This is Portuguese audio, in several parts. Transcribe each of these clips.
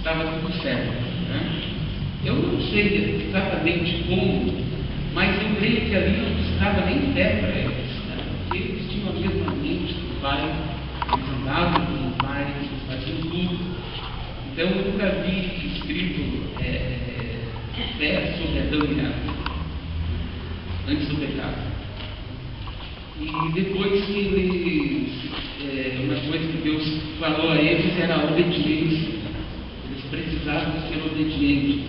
estava tudo certo, né? Eu não sei exatamente como, mas eu creio que ali não precisava nem fé para eles, né? Porque eles tinham a mesma mente do pai, eles andavam com o pai, eles faziam tudo. Então eu nunca vi escrito fé sobre Adão e Eva, antes do pecado. E depois que eles, uma coisa que Deus falou a eles era a obediência. Eles precisavam ser obedientes.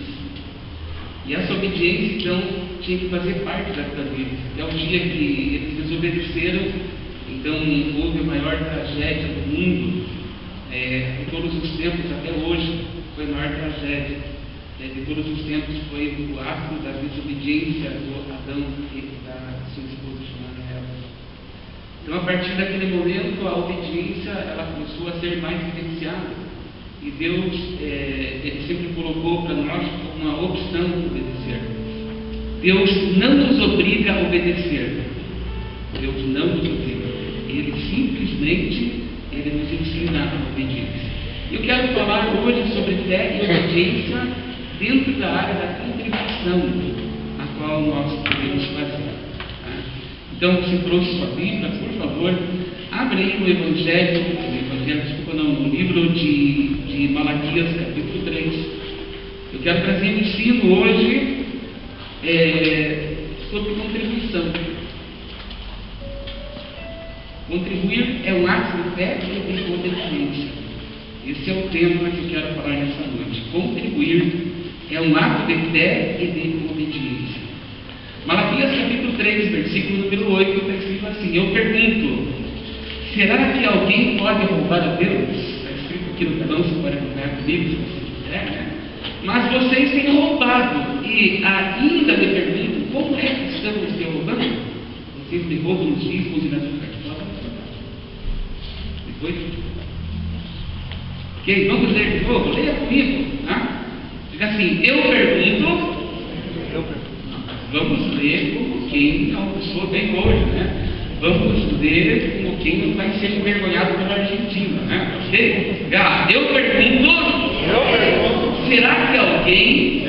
E essa obediência, então, tinha que fazer parte da vida deles. Até o dia que eles desobedeceram, então houve a maior tragédia do mundo, em todos os tempos, até hoje, foi a maior tragédia de todos os tempos, foi o ato da desobediência do Adão e da sua esposa chamada Eva. Então, a partir daquele momento, a obediência ela começou a ser mais evidenciada. E Deus, Ele sempre colocou para nós uma opção de obedecer. Deus não nos obriga a obedecer. Deus não nos obriga. Ele simplesmente, Ele nos ensina a obediência. Eu quero falar hoje sobre fé e obediência dentro da área da contribuição, a qual nós podemos fazer. Então, se trouxe sua Bíblia, por favor, abre aí no no livro de Malaquias, capítulo 3. Eu quero trazer um ensino hoje sobre contribuição. Contribuir é um ato de fé e de obediência. Esse é o tema que eu quero falar nessa noite. Contribuir é um ato de fé e de obediência. Malaquias capítulo 3, versículo número 8, está escrito assim: eu pergunto, será que alguém pode roubar a Deus? Está escrito aqui no telão, você pode acompanhar comigo se você quiser, né? Mas vocês têm roubado, e ainda me perguntam, como é que estamos te roubando? Vocês me roubam nos dízimos e nas ofertas. Depois, ok, vamos ler de novo, leia comigo, tá? Fica assim, eu pergunto. Vamos ler como quem almoçou bem hoje, né? Vamos ler como quem não vai ser envergonhado pela Argentina, né? Ok? Eu pergunto, será que alguém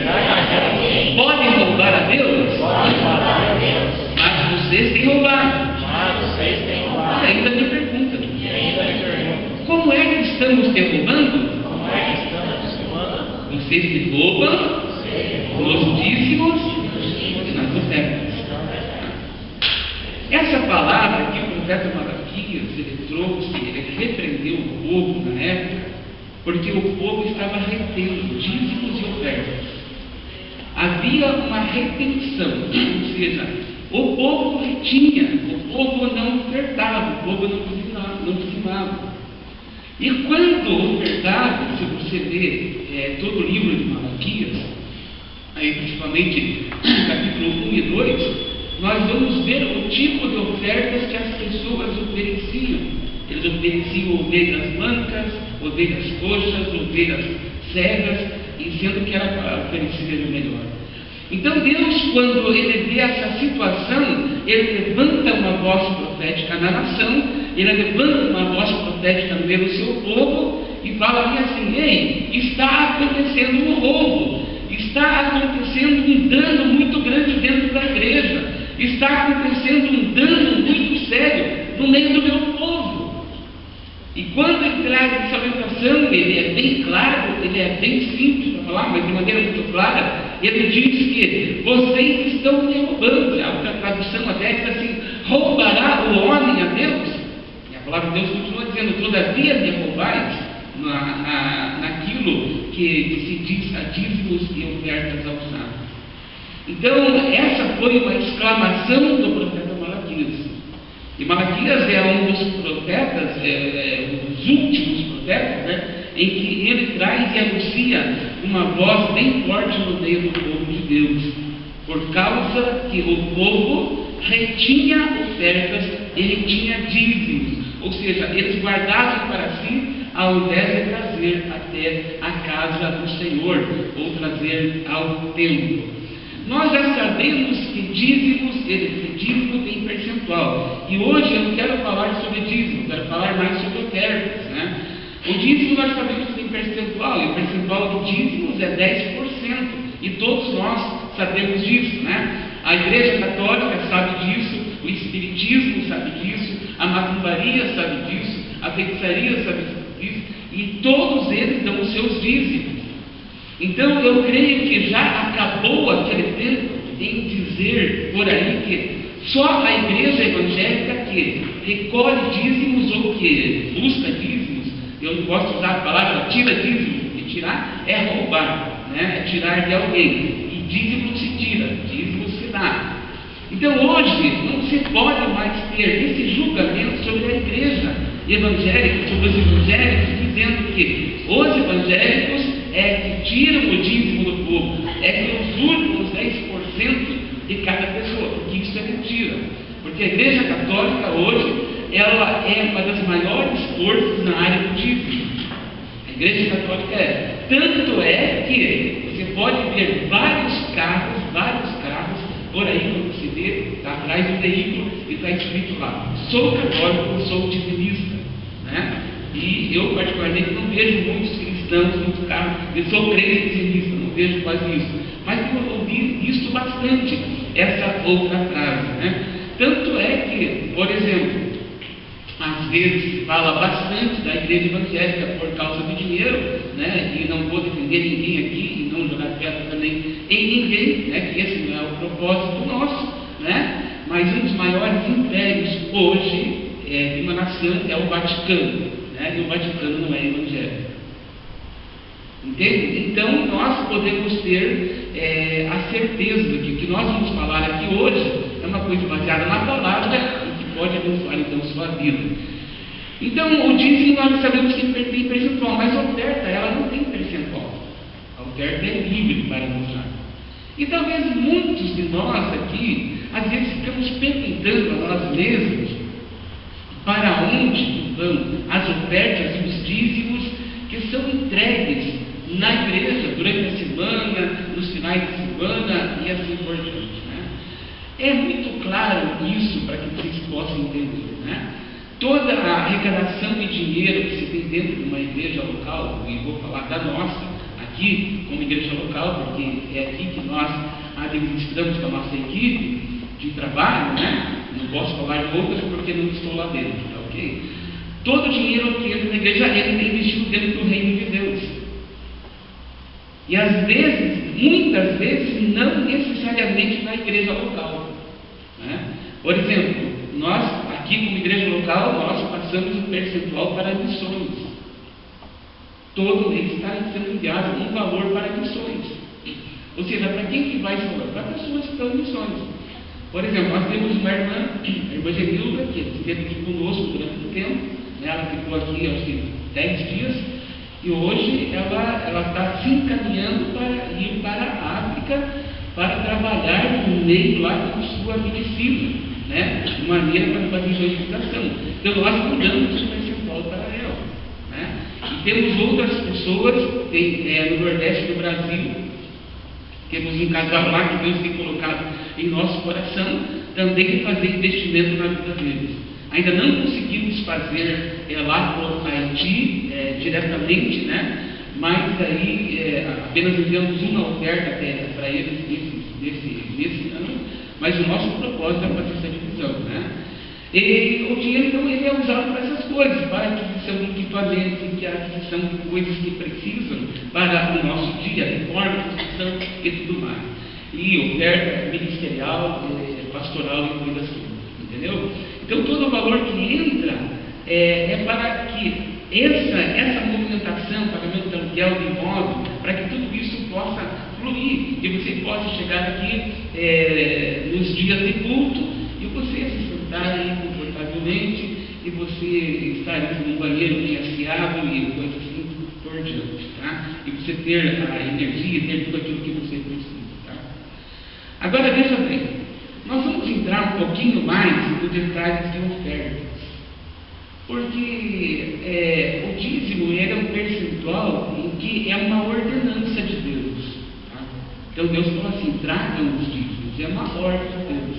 pode roubar a Deus? Mas vocês têm roubado. E ainda me perguntam, como é que estamos te roubando? Vocês me roubam nos dízimos e nas ofertas. Essa palavra que o profeta Malaquias ele trouxe, ele repreendeu o povo na época, porque o povo estava retendo dízimos e ofertas. Havia uma retenção, ou seja, o povo retinha, o povo não ofertava, o povo não dizimava. E quando ofertava, se você vê todo o livro de Malaquias, aí principalmente capítulo 1 e 2, nós vamos ver o tipo de ofertas que as pessoas ofereciam. Eles ofereciam ovelhas mancas, ovelhas coxas, ovelhas cegas, e sendo que era para oferecer o melhor. Então Deus, quando Ele vê essa situação, Ele levanta uma voz profética na nação, Ele levanta uma voz profética no meio do seu povo, e fala assim: ei, está acontecendo um roubo, está acontecendo um dano muito grande dentro da igreja, está acontecendo um dano muito sério no meio do meu povo. E quando ele traz essa orientação, ele é bem claro, ele é bem simples para falar, mas de maneira muito clara. Ele diz que vocês estão me roubando. A outra tradução até diz assim: roubará o homem a Deus? E a palavra de Deus continua dizendo: todavia me roubais naquilo que se diz a dízimos e ofertas aos sábios. Então, essa foi uma exclamação do profeta Malaquias. E Malaquias é um dos profetas, um dos últimos profetas, né, em que ele traz e anuncia uma voz bem forte no meio do povo de Deus, por causa que o povo retinha ofertas, ele tinha dízimos, ou seja, eles guardavam para si, ao invés de trazer até a casa do Senhor, ou trazer ao templo. Nós já sabemos que dízimo tem percentual. E hoje eu não quero falar sobre dízimo, quero falar mais sobre ofertas, né? O dízimo nós sabemos que tem percentual, e o percentual do dízimo é 10%, e todos nós sabemos disso, né? A Igreja Católica sabe disso, o Espiritismo sabe disso, a macumbaria sabe disso, a feitiçaria sabe disso, e todos eles dão os seus dízimos. Então eu creio que já acabou aquele tempo em dizer por aí que só a igreja evangélica que recolhe dízimos ou que busca dízimos, eu não gosto de usar a palavra tira dízimo, e tirar é roubar, né? É tirar de alguém, e dízimo se tira, dízimo se dá. Então hoje não se pode mais ter esse julgamento sobre a igreja evangélica, sobre os evangélicos, dizendo que os evangélicos é que tiram o dízimo do povo, é que usurpam os 10% de cada pessoa, porque isso é mentira. Porque a Igreja Católica hoje, ela é uma das maiores forças na área do dízimo. A Igreja Católica é. Tanto é que você pode ver vários carros por aí, quando você vê, está atrás do veículo e está escrito lá: sou católico, sou dizimista, né? E eu particularmente não vejo muitos cristãos, muitos carros, eu sou crente dizimista, não vejo quase isso. Mas eu ouvi isso bastante, essa outra frase, né? Tanto é que, por exemplo, às vezes fala bastante da igreja evangélica por causa do dinheiro, né? E não vou defender ninguém aqui, e não jogar pedra também em ninguém, né? Que esse não é o propósito nosso, né? Mas um dos maiores impérios hoje de uma nação é o Vaticano, né? E o Vaticano não é evangélico. Entende? Então nós podemos ter a certeza de que o que nós vamos falar aqui hoje é uma coisa baseada na palavra e que pode abençoar então sua vida. Então o dízimo nós sabemos que tem percentual, mas a oferta ela não tem percentual. A oferta é livre para mostrar. E talvez muitos de nós aqui, às vezes ficamos perguntando a nós mesmos para onde vão as ofertas e os dízimos que são entregues na igreja durante a semana, nos finais de semana e assim por diante, né? É muito claro isso para que vocês possam entender, né? Toda a arrecadação de dinheiro que se tem dentro de uma igreja local, e vou falar da nossa aqui como igreja local, porque é aqui que nós administramos com a nossa equipe de trabalho, né? Não posso falar de outras porque não estou lá dentro, tá ok? Todo o dinheiro que entra na igreja ele é investido dentro do reino de Deus. E às vezes, muitas vezes, não necessariamente na igreja local, né? Por exemplo, nós aqui como igreja local, nós passamos um percentual para missões. Todo mês está sendo enviado um valor para missões. Ou seja, para quem que vai esse valor? Para pessoas que estão em missões. Por exemplo, nós temos uma irmã, a irmã Genilda, que esteve aqui conosco durante um tempo, né? Ela ficou aqui, acho que 10 dias. E hoje ela está se encaminhando para ir para a África para trabalhar no meio lá com sua medicina, né? De maneira para fazer evangelização. Então nós mudamos o percentual para ela, né? E temos outras pessoas, no Nordeste do Brasil, temos um casal lá que Deus tem colocado em nosso coração também de fazer investimento na vida deles. Ainda não conseguimos fazer lá para o Haiti diretamente, né? Mas aí apenas enviamos uma oferta para eles nesse ano, mas o nosso propósito é fazer essa divisão, né? E o dinheiro então ele é usado para essas coisas, para a aquisição de equipamentos, a aquisição de coisas que precisam para o nosso dia, reforma, construção e tudo mais. E oferta ministerial, pastoral e coisas assim, entendeu? Então todo o valor que entra é para que essa movimentação, pagamento de aluguel de imóvel, para que tudo isso possa fluir e você possa chegar aqui nos dias de culto e você se sentar aí confortavelmente e você estar num banheiro bem asseado e coisas assim por diante, tá? E você ter a energia, ter tudo aquilo que você precisa, tá? Agora veja bem, nós vamos entrar um pouquinho mais nos detalhes de ofertas, porque o dízimo é um percentual em que é uma ordenança de Deus, tá? Então Deus fala assim: tragam os dízimos, é uma ordem de Deus.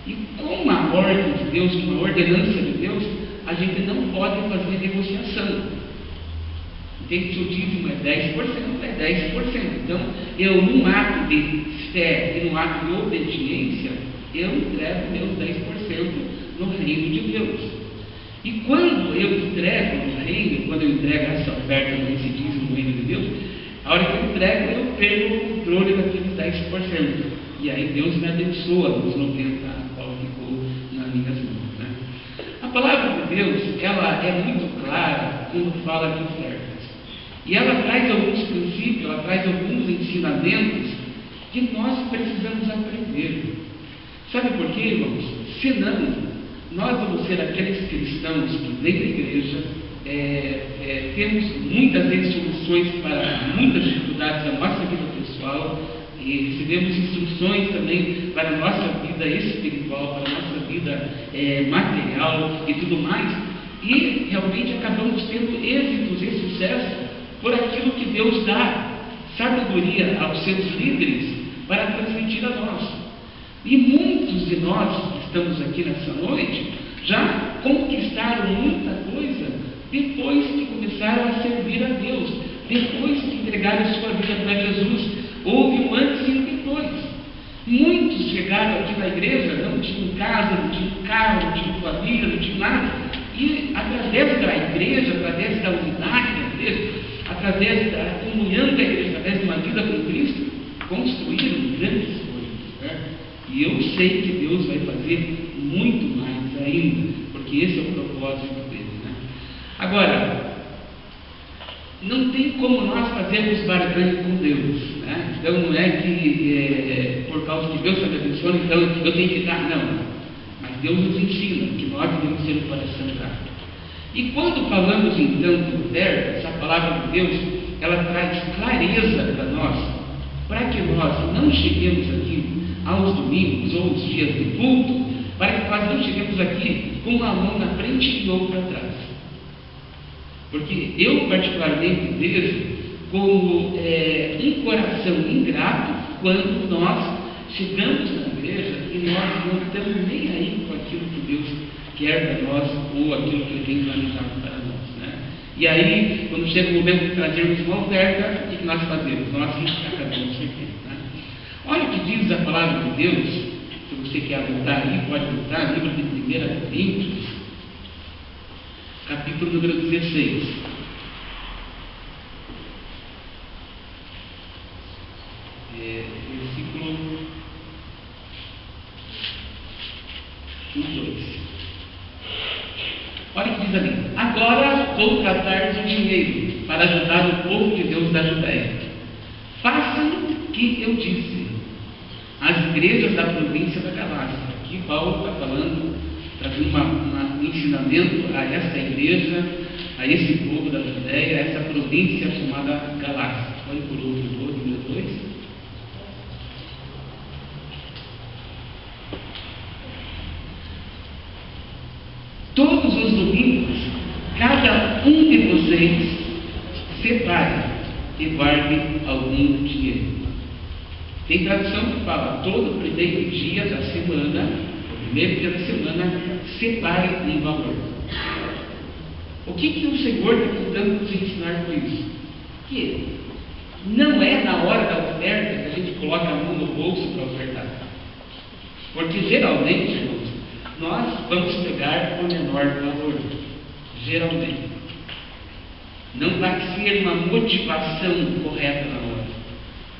E com uma ordem de Deus, com uma ordenança de Deus, a gente não pode fazer negociação. Se o dízimo é 10%, é 10%. Então, eu, num ato de fé e num ato de obediência, eu entrego meus 10% no reino de Deus. E quando eu entrego no reino, quando eu entrego essa oferta desse dízimo no reino de Deus, a hora que eu entrego, eu perco o controle daqueles 10%. E aí Deus me abençoa nos 90%, qual ficou nas minhas mãos, né? A palavra de Deus, ela é muito clara quando fala de ofertas. E ela traz alguns princípios, ela traz alguns ensinamentos que nós precisamos aprender. Sabe por quê, irmãos? Senão, nós vamos ser aqueles cristãos que vêm da igreja, temos muitas vezes soluções para muitas dificuldades da nossa vida pessoal, e recebemos instruções também para a nossa vida espiritual, para a nossa vida material e tudo mais, e realmente acabamos tendo êxitos e sucesso por aquilo que Deus dá sabedoria aos seus líderes para transmitir a nós. E muitos de nós que estamos aqui nessa noite já conquistaram muita coisa depois que começaram a servir a Deus, depois que entregaram a sua vida para Jesus. Houve um antes e um depois. Muitos chegaram aqui na igreja, não tinham casa, não tinham carro, não tinham família, não tinham nada, e através da igreja, através da unidade da igreja, através da comunhão da igreja, através de uma vida com Cristo, construíram grandes coisas, né? E eu sei que Deus vai fazer muito mais ainda, porque esse é o propósito dele, né? Agora, não tem como nós fazermos barganha com Deus, né? Então não é que por causa que Deus está me abençoando, então eu tenho que dar, não. Mas Deus nos ensina que nós devemos ser o coração grato. E quando falamos então de oferta, essa palavra de Deus, ela traz clareza para nós, para que nós não cheguemos aqui aos domingos ou os dias de culto, para que nós não cheguemos aqui com uma mão na frente e outra atrás. Porque eu particularmente vejo como um coração ingrato quando nós chegamos na igreja e nós não estamos nem aí com aquilo que Deus quer para nós ou aquilo que Ele tem planejado para nós, né? E aí, quando chega o momento de trazermos uma oferta, o que nós fazemos? Nós acabamos servindo, né? Olha o que diz a palavra de Deus. Se você quer anotar aí, pode anotar, livro de 1 Coríntios, capítulo número 16. Versículo 2. Olha o que diz ali: agora vou tratar do dinheiro para ajudar o povo de Deus da Judéia. Façam o que eu disse às igrejas da província da Galácia. Aqui Paulo está falando, trazendo um ensinamento a essa igreja, a esse povo da Judéia, a essa província chamada Galácia. Olhe por outro, número 2. Todos os domingos, cada um de vocês separe e guarde algum dinheiro. Tem tradução que fala: todo primeiro dia da semana, o primeiro dia da semana, separe um valor. O que o Senhor está tentando nos ensinar com isso? Que não é na hora da oferta que a gente coloca a mão no bolso para ofertar. Porque geralmente, irmãos, nós vamos pegar o menor valor. Geralmente. Não vai ser uma motivação correta na hora.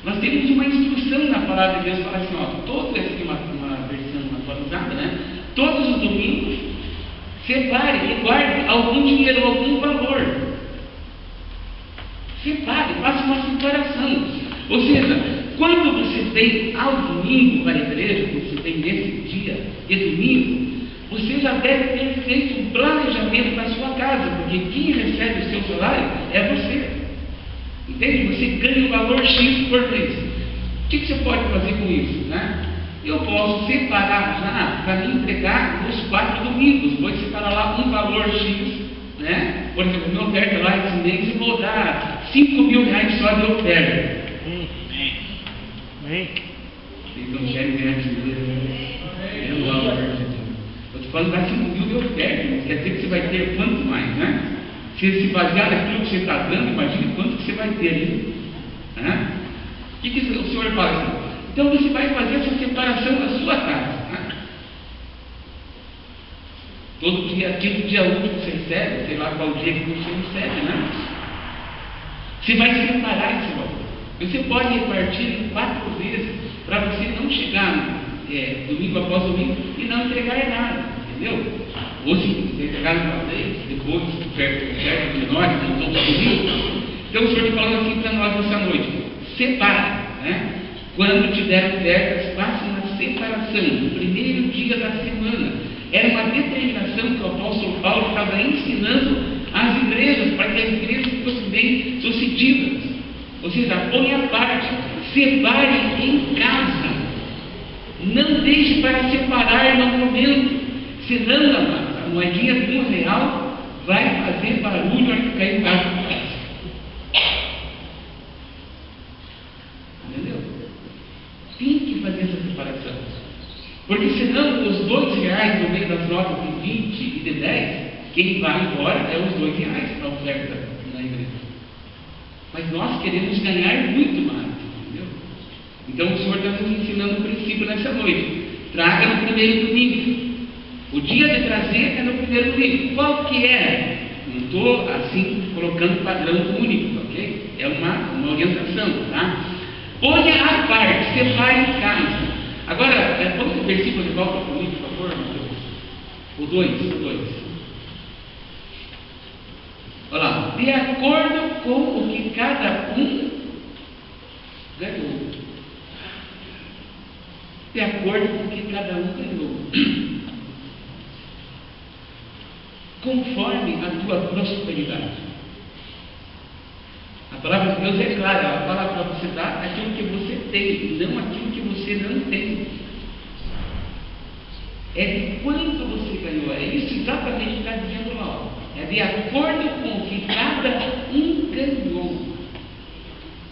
Nós temos uma instrução na palavra de Deus, fala assim, todo esse tem uma versão atualizada, né? Todos os domingos, separe e guarde algum dinheiro, algum valor. Separe, faça uma separação. Ou seja, quando você vem ao domingo para a igreja, quando você vem nesse dia de domingo, você já deve ter feito um planejamento na sua casa, porque quem recebe o seu salário é você. Entende? Você ganha um valor X por mês. O que você pode fazer com isso, né? Eu posso separar já para me entregar nos 4 domingos. Vou separar lá um valor X, né? Por exemplo, minha oferta lá esse mês eu vou dar R$5.000 só de oferta. Amém. Vocês não querem ganhar dinheiro, pelo amor de Deus. Estou te falando dar 5.000 de oferta, quer dizer que você vai ter quanto mais, né? Se basear naquilo que você está dando, imagine quanto que você vai ter ali. O que o Senhor fala assim? Então você vai fazer essa separação da sua casa. Todo dia, aquele dia útil que você recebe, sei lá qual dia que você recebe, você vai separar esse valor. Você pode repartir em 4 vezes para você não chegar domingo após domingo e não entregar nada, entendeu? Ou se você entregar uma vez, depois, perto de nós, não todos os domingos. Então o Senhor está falando assim para nós essa noite: separe, quando tiver ofertas, faça uma separação no primeiro dia da semana. Era uma determinação que o apóstolo Paulo estava ensinando às igrejas, para que as igrejas fossem bem sucedidas. Ou seja, põe à parte, separe em casa, não deixe para separar no momento, senão a moedinha de R$1 vai fazer barulho na hora que cair embaixo de casa. Entendeu? Tem que fazer essa separação, porque senão os R$2 no meio das notas de 20 e de 10, quem vai embora é os R$2 para a oferta na igreja. Mas nós queremos ganhar muito mais, entendeu? Então o Senhor está nos ensinando um princípio nessa noite: traga no primeiro domingo. O dia de trazer é no primeiro domingo. Qual que é? Não estou assim colocando padrão único, ok? É uma orientação, tá? Ponha à parte, separe em casa. Agora, vamos o versículo de volta comigo, por favor, Mateus. O 2. Olha lá. De acordo com o que cada um ganhou. De acordo com o que cada um ganhou. Conforme a tua prosperidade. A palavra de Deus é clara, ela fala para você dar aquilo que você tem, não aquilo que você não tem. É de quanto você ganhou, é isso exatamente que está dizendo lá. É de acordo com o que cada um ganhou.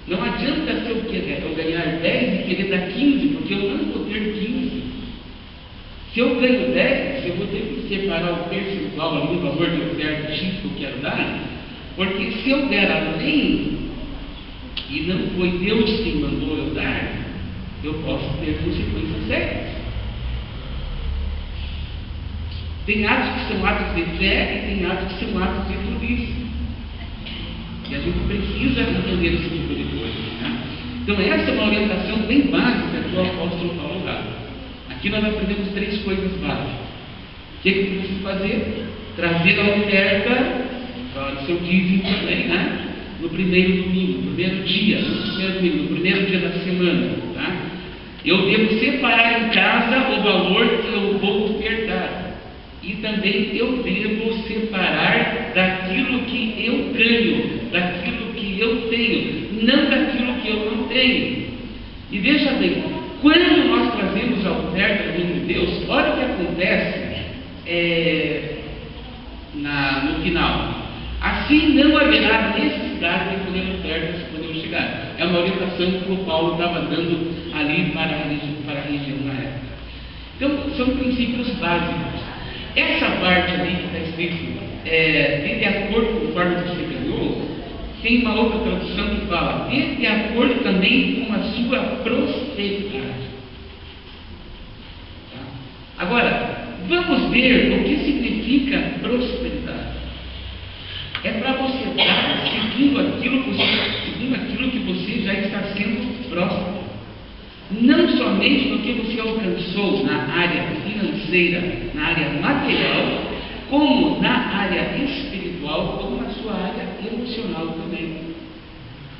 Não adianta se eu ganhar 10 e querer dar 15, porque eu não vou ter 15. Se eu ganho 10, eu vou ter que separar o percentual ali no valor de oferta X que eu quero dar, porque se eu der além e não foi Deus quem mandou eu dar, eu posso ter consequências sérias. Tem atos que são atos de fé e tem atos que são atos de tolice. E a gente precisa entender esse tipo de coisa. Então essa é uma orientação bem básica que o apóstolo Paulo dá. Aqui nós aprendemos 3 coisas básicas. O que eu preciso fazer? Trazer a oferta, o seu dízimo também, no primeiro domingo, no primeiro dia, no primeiro dia da semana. Eu devo separar em casa o valor que eu vou ofertar. E também eu devo separar daquilo que eu ganho, daquilo que eu tenho, não daquilo que eu não tenho. E veja bem, quando nós trazemos a oferta do reino de Deus, olha o que acontece no final. Assim não haverá necessidade de colher ofertas quando eu chegar. É uma orientação que o Paulo estava dando ali para a região na época. Então, são princípios básicos. Essa parte ali que está escrito, de acordo com conforme você ganhou, tem uma outra tradução que fala, de acordo também com a sua prosperidade. Agora, vamos ver o que significa prosperidade. É para você dar segundo aquilo que você já está sendo próspero. Não somente no que você alcançou na área financeira, na área material, como na área espiritual, como na sua área emocional também.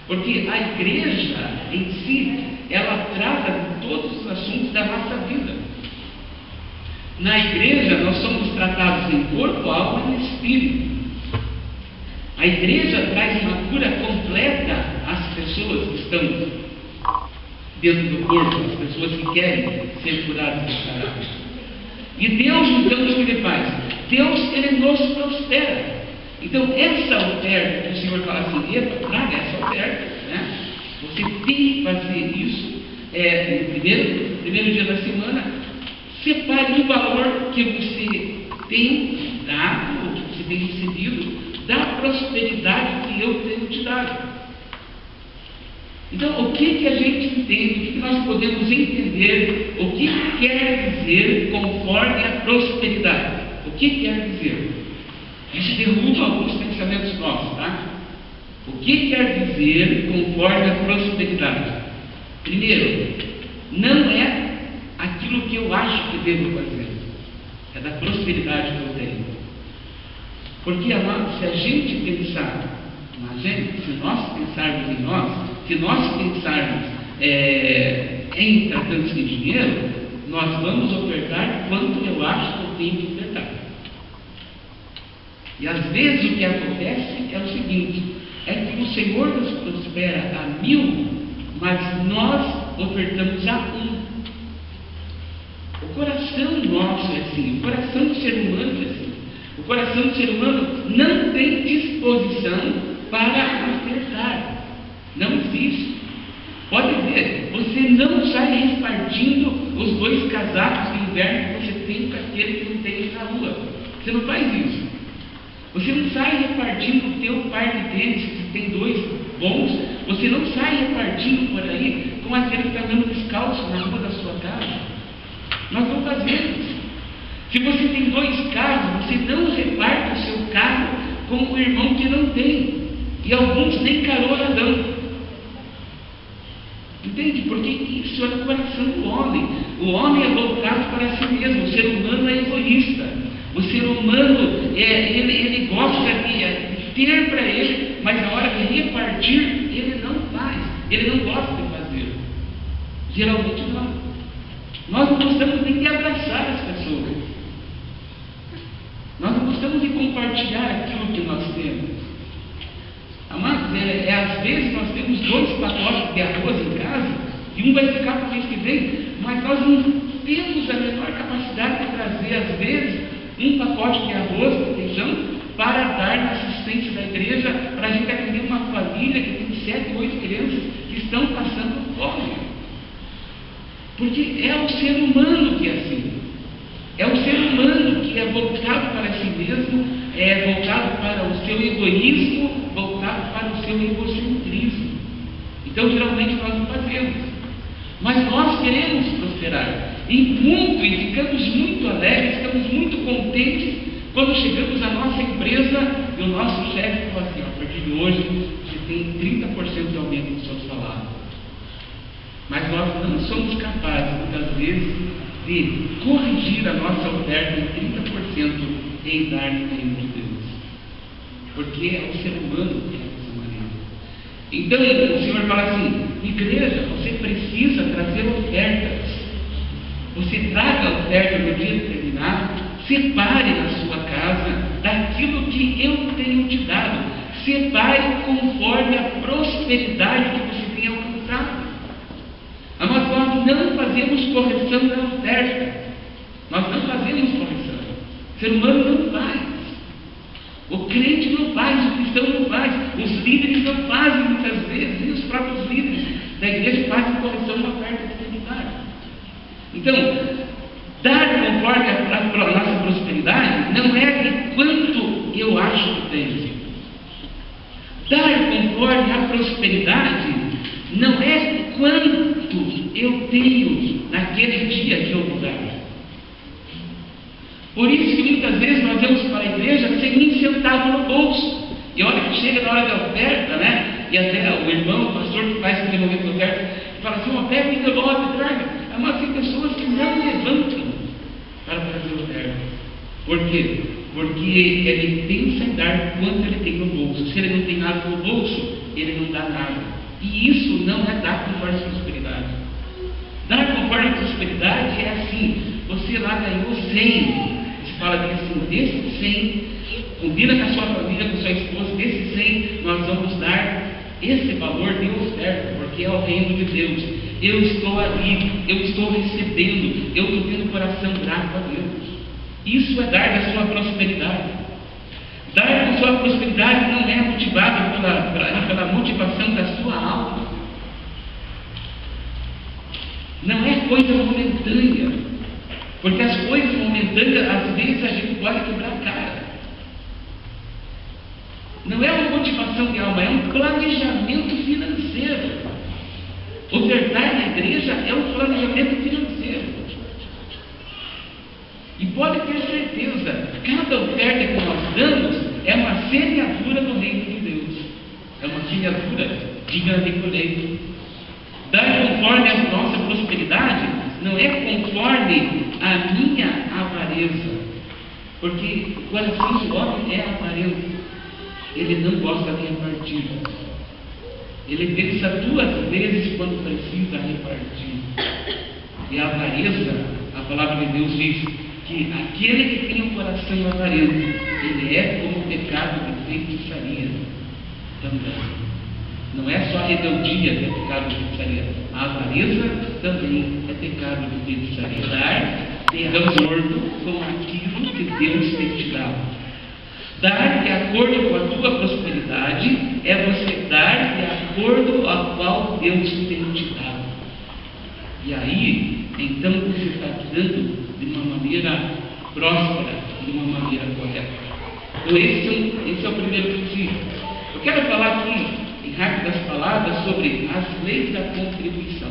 Porque a igreja em si, ela trata de todos os assuntos da nossa vida. Na igreja nós somos tratados em corpo, alma e espírito. A igreja traz uma cura completa às pessoas que estão dentro do corpo, as pessoas que querem ser curadas desse caráter. E Deus, então, o que Ele faz? Deus, Ele nos prospera. Então, essa oferta que o Senhor fala assim, traga essa oferta, você tem que fazer isso no primeiro dia da semana. Separe o valor que você tem dado, ou que você tem recebido, da prosperidade que eu tenho te dado. Então, o que a gente entende, o que nós podemos entender, o que quer dizer conforme a prosperidade? O que quer dizer? A gente derruba alguns pensamentos nossos, tá? O que quer dizer conforme a prosperidade? Primeiro, não é aquilo que eu acho que devo fazer, é da prosperidade que eu tenho. Porque, amados, se a gente pensar na gente, se nós pensarmos em nós, se nós pensarmos em tratando de dinheiro, nós vamos ofertar quanto eu acho que eu tenho que ofertar. E às vezes o que acontece é o seguinte, é que o Senhor nos prospera a 1000, mas nós ofertamos a 1. O coração nosso é assim, o coração do ser humano é assim. O coração do ser humano não tem disposição para ofertar. Não existe. Pode ver, você não sai repartindo os 2 casacos de inverno que você tem para aquele que não tem na rua. Você não faz isso. Você não sai repartindo o teu par de tênis, se tem 2 bons. Você não sai repartindo por aí com aquele que está andando descalço na rua da sua casa. Nós não fazemos. Se você tem 2 carros, você não reparte o seu carro com o irmão que não tem. E alguns nem carona dão. Entende? Porque isso é no coração do homem. O homem é voltado para si mesmo. O ser humano é egoísta. O ser humano, ele gosta de ter para ele, mas na hora de repartir, ele não faz. Ele não gosta de fazer. Geralmente não. Nós não gostamos nem de abraçar as pessoas. Nós não gostamos de compartilhar aquilo que nós temos. Amados, às vezes nós temos 2 pacotes de arroz em casa e um vai ficar para o mês que vem, mas nós não temos a menor capacidade de trazer, às vezes, um pacote de arroz, de feijão, para dar na assistência da igreja, para a gente atender uma família que tem 7, 8 crianças que estão passando fome. Porque é o ser humano que é assim. É o ser humano que é voltado para si mesmo, é voltado para o seu egoísmo, voltado para o seu egocentrismo. Então, geralmente, nós não fazemos. Mas nós queremos prosperar. E ficamos muito alegres, ficamos muito contentes quando chegamos à nossa empresa e o nosso chefe fala assim: a partir de hoje, você tem 30% de aumento no seu salário. Mas nós não somos capazes, muitas vezes, de corrigir a nossa oferta em 30% em dar no reino de Deus. Porque é o ser humano que é dessa maneira. Então, o Senhor fala assim: igreja, você precisa trazer ofertas. Você traga a oferta no dia determinado, separe na sua casa daquilo que eu tenho te dado. Separe conforme a prosperidade que você tem alcançado. Mas nós não fazemos correção da oferta. Nós não fazemos correção. O ser humano não faz. O crente não faz, o cristão não faz. Os líderes não fazem muitas vezes. E os próprios líderes da igreja fazem correção da oferta que tem que dar. Então, dar conforme a nossa prosperidade não é de quanto eu acho que tenho. Dar conforme a prosperidade não é quanto eu tenho naquele dia que eu vou dar. Por isso que muitas vezes nós vamos para a igreja sem nem centavo no bolso. E olha que chega na hora da oferta, né? E até o irmão, o pastor que faz aquele momento da oferta, fala assim: pega o envelope, traga. Mas tem pessoas que não levantam para fazer oferta. Por quê? Porque ele pensa em dar quanto ele tem no bolso. Se ele não tem nada no bolso, ele não dá nada. E isso não é dar conforme a prosperidade. Dar conforme a prosperidade é assim: você lá ganhou 100. Você fala assim: desses 100, combina com a sua família, com a sua esposa, desses 100 nós vamos dar esse valor de oferta, porque é o reino de Deus. Eu estou ali, eu estou recebendo, eu estou tendo o coração grato a Deus. Isso é dar da sua prosperidade. Dar da sua prosperidade não é motivado pela motivação da sua alma. Não é coisa momentânea. Porque as coisas momentâneas, às vezes, a gente pode quebrar a cara. não é uma motivação de alma, é um planejamento financeiro. Ofertar na igreja é um planejamento financeiro. E pode ter certeza, cada oferta que nós damos é uma semeadura do reino de Deus. É uma semeadura digna de colheita. Dar conforme a nossa prosperidade não é conforme a minha avareza. Porque o coração do homem é avarento. Ele não gosta de repartir. Ele pensa 2 vezes quando precisa repartir. E a avareza, a palavra de Deus diz que aquele que tem um coração avarento, ele é como o pecado de feitiçaria também. Não é só a rebeldia que é pecado de feitiçaria. A avareza também é pecado de feitiçaria. Dar de acordo com aquilo que Deus tem te dado. Dar de acordo com a tua prosperidade é você dar de acordo ao qual Deus tem te dado. E aí, então você está dando de uma maneira próspera, de uma maneira correta. Então esse é o primeiro princípio. Eu quero falar aqui, em rápidas palavras, sobre as leis da contribuição.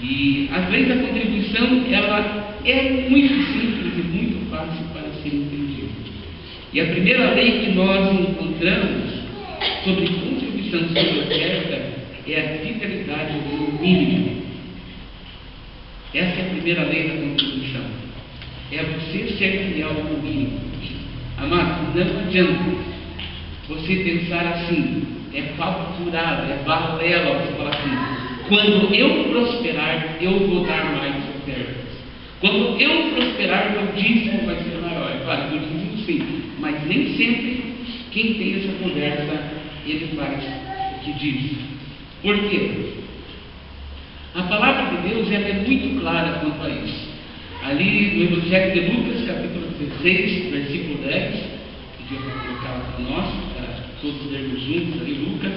E as leis da contribuição, ela é muito simples e muito fácil para ser entendida. E a primeira lei que nós encontramos sobre contribuição sobre oferta é a fidelidade no mínimo. Essa é a primeira lei da contribuição. É você ser fiel no mínimo. Amado, não adianta você pensar assim, é papo furado, é balela, você falar assim, quando eu prosperar, eu vou dar mais ofertas. Quando eu prosperar, meu dízimo vai ser maior. Claro, meu dízimo sim, mas nem sempre quem tem essa conversa, ele faz o que diz. Por quê? A palavra de Deus ela é muito clara quanto a isso. Ali no Evangelho de Lucas, capítulo 16, versículo 10, que eu vou colocar lá para nós, para todos lermos juntos, ali Lucas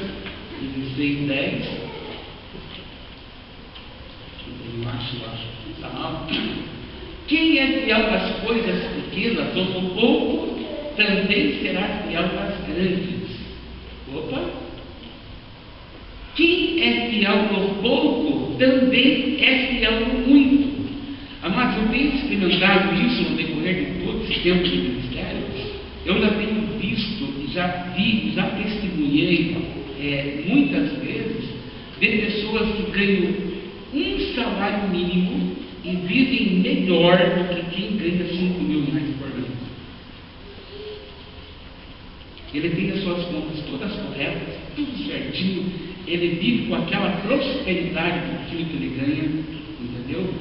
16, 10. Eu acho que está mal. Quem é fiel nas coisas pequenas, ou no pouco, também será fiel nas grandes. Opa! Quem é fiel no pouco, também é fiel no muito. Amados, eu tenho experimentado isso no decorrer de todo esse tempo de ministério. Eu já tenho visto, já vi, já testemunhei muitas vezes de pessoas que ganham um salário mínimo e vivem melhor do que quem ganha 5 mil reais por mês. Ele tem as suas contas todas corretas, tudo certinho, ele vive com aquela prosperidade daquilo que ele ganha, entendeu?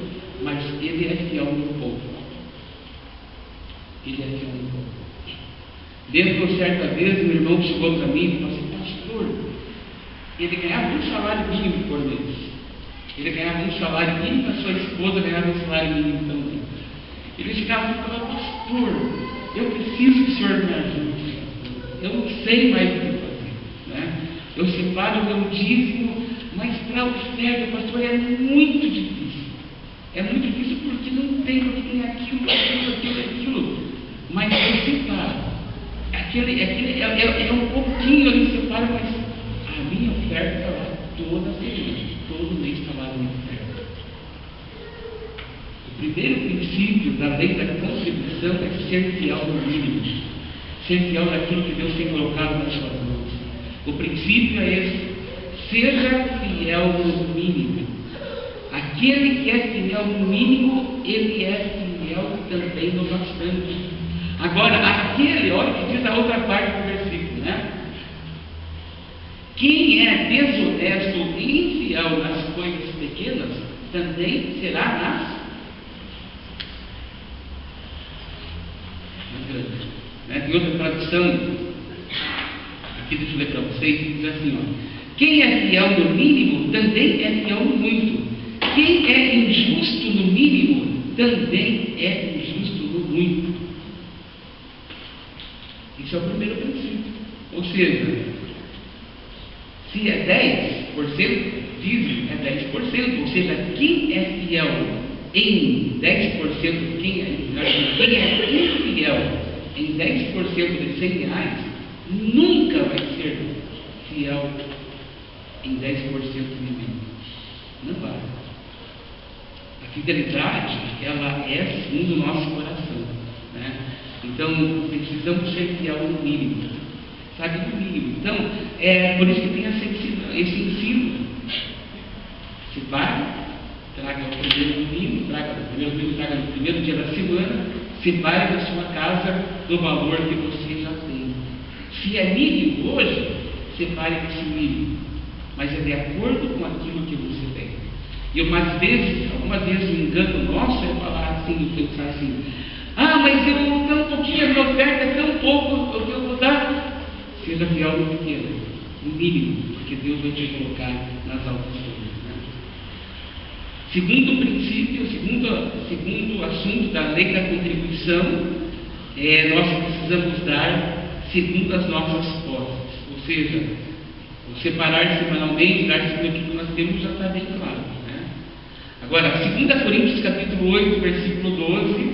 Mas ele é fiel no pouco. Ele é fiel no pouco. Dentro certa vez, meu irmão chegou para mim e falou assim, pastor, ele ganhava um salário mínimo por mês. Ele ganhava um salário mínimo, a sua esposa ganhava um salário mínimo também. Ele chegava e falava, pastor, eu preciso que o senhor me ajude. Eu não sei mais o que fazer. Né? Eu separo o meu dízimo, mas para a oferta, pastor, é muito difícil. É muito difícil porque não tem aquilo. Mas eu separo. É um pouquinho ali separo, mas a minha oferta está lá toda semana. Todo mês está lá a minha oferta. O primeiro princípio da lei da contribuição é ser fiel no mínimo. Ser fiel naquilo que Deus tem colocado nas suas mãos. O princípio é esse: seja fiel no mínimo. Aquele que é fiel no mínimo, ele é fiel também no bastante. Agora, olha o que diz a outra parte do versículo, né? Quem é desonesto e infiel nas coisas pequenas, também será nas grandes. Tem outra tradução, aqui deixa eu ler para vocês, diz assim, ó, quem é fiel no mínimo, também é fiel no muito. Quem é injusto no mínimo, também é injusto no muito. Isso é o primeiro princípio. Ou seja, se é 10%, dízimo é 10%. Ou seja, quem é fiel em 10%, quem é infiel em 10% de 100 reais, nunca vai ser fiel em 10% de mim. Não vai. A fidelidade, ela é segundo o nosso coração, né? Então, precisamos ser fiel no mínimo, sabe? No mínimo. Então, é por isso que tem esse ensino. Se vai, traga o primeiro domingo, traga no primeiro dia da semana, separe da sua casa do valor que você já tem. Se é mínimo hoje, separe desse mínimo, mas é de acordo com aquilo que você tem. E algumas vezes o engano nosso é falar assim, pensar assim: ah, mas eu tão pouquinho, a minha oferta é tão pouco, o que eu vou dar? Seja fiel no pequeno, no mínimo, porque Deus vai te colocar nas altas coisas, né? Segundo princípio, segundo assunto da lei da contribuição, nós precisamos dar segundo as nossas posses, ou seja, o separar semanalmente, dar segundo aquilo que nós temos já está bem claro, né? Agora, 2 Coríntios capítulo 8, versículo 12,